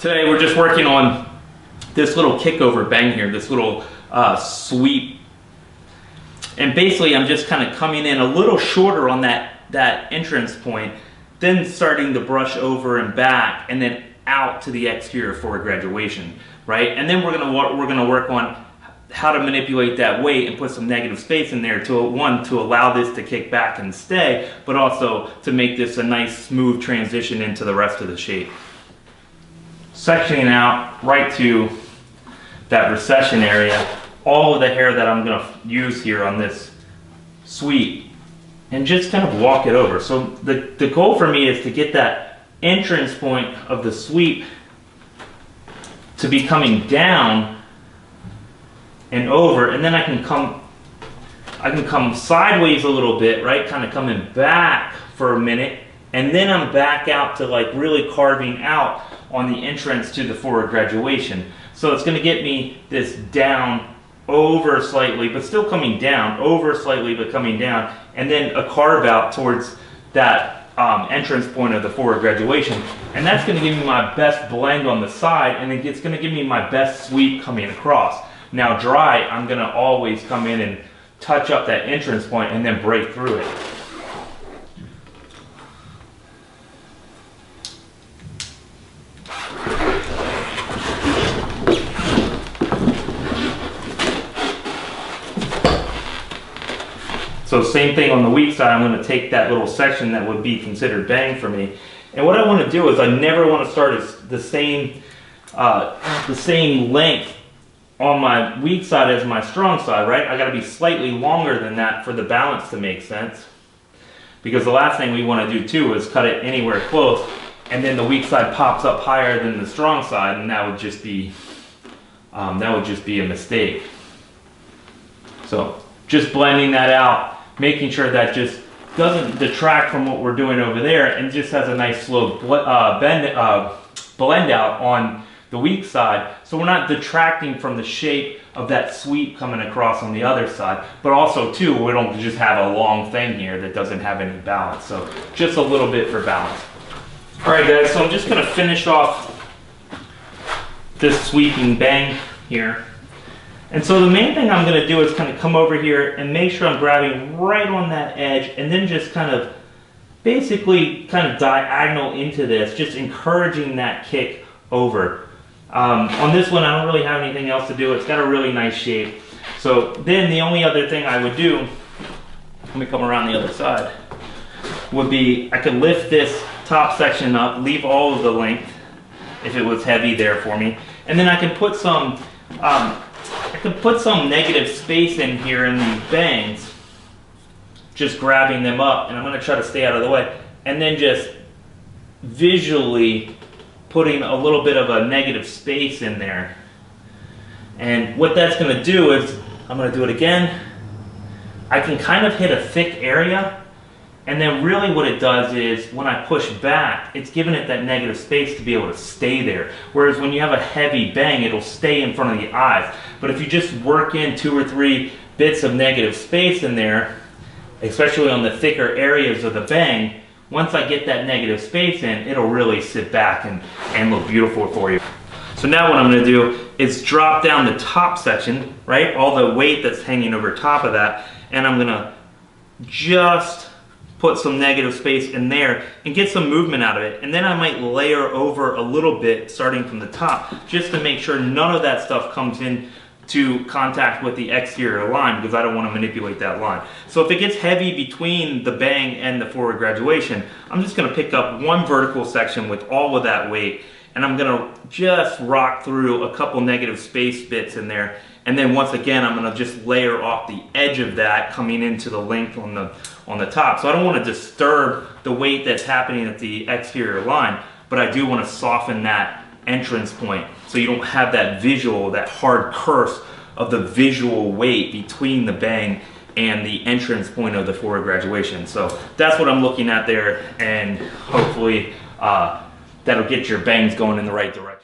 Today we're just working on this little kickover bang here, this little sweep. And basically I'm just kind of coming in a little shorter on that entrance point, then starting to brush over and back, and then out to the exterior for a graduation, right? And then we're gonna work on how to manipulate that weight and put some negative space in there to allow this to kick back and stay, but also to make this a nice smooth transition into the rest of the shape. Sectioning out right to that recession area, all of the hair that I'm going to use here on this sweep, and just kind of walk it over. So the goal for me is to get that entrance point of the sweep to be coming down and over, and then I can come sideways a little bit, right? Kind of coming back for a minute, and then I'm back out to like really carving out on the entrance to the forward graduation. So it's going to get me this down over slightly, but still coming down, over slightly, but coming down, and then a carve out towards that entrance point of the forward graduation. And that's going to give me my best blend on the side, and it's going to give me my best sweep coming across. Now dry, I'm going to always come in and touch up that entrance point and then break through it. So same thing on the weak side, I'm going to take that little section that would be considered bang for me. And what I want to do is I never want to start the same length on my weak side as my strong side, right? I got to be slightly longer than that for the balance to make sense. Because the last thing we want to do too is cut it anywhere close, and then the weak side pops up higher than the strong side, and that would just be a mistake. So just blending that out, making sure that just doesn't detract from what we're doing over there, and just has a nice slow blend out on the weak side, so we're not detracting from the shape of that sweep coming across on the other side, but also too, we don't just have a long thing here that doesn't have any balance. So just a little bit for balance. All right guys, so I'm just gonna finish off this sweeping bang here. And so the main thing I'm going to do is kind of come over here and make sure I'm grabbing right on that edge, and then just kind of basically kind of diagonal into this, just encouraging that kick over. On this one, I don't really have anything else to do. It's got a really nice shape. So then the only other thing I would do, let me come around the other side, would be I could lift this top section up, leave all of the length if it was heavy there for me, and then I can put some negative space in here in these bangs, just grabbing them up, and I'm going to try to stay out of the way, and then just visually putting a little bit of a negative space in there. And what that's going to do is, I'm going to do it again, I can kind of hit a thick area, and then really what it does is when I push back, it's giving it that negative space to be able to stay there. Whereas when you have a heavy bang, it'll stay in front of the eyes. But if you just work in 2 or 3 bits of negative space in there, especially on the thicker areas of the bang, once I get that negative space in, it'll really sit back and look beautiful for you. So now what I'm going to do is drop down the top section, right? All the weight that's hanging over top of that, and I'm going to just put some negative space in there and get some movement out of it. And then I might layer over a little bit starting from the top, just to make sure none of that stuff comes in to contact with the exterior line, because I don't want to manipulate that line. So if it gets heavy between the bang and the forward graduation, I'm just going to pick up one vertical section with all of that weight, and I'm going to just rock through a couple negative space bits in there. And then once again, I'm going to just layer off the edge of that coming into the length on the top. So I don't want to disturb the weight that's happening at the exterior line, but I do want to soften that entrance point so you don't have that visual, that hard curse of the visual weight between the bang and the entrance point of the forward graduation. So that's what I'm looking at there, and hopefully that'll get your bangs going in the right direction.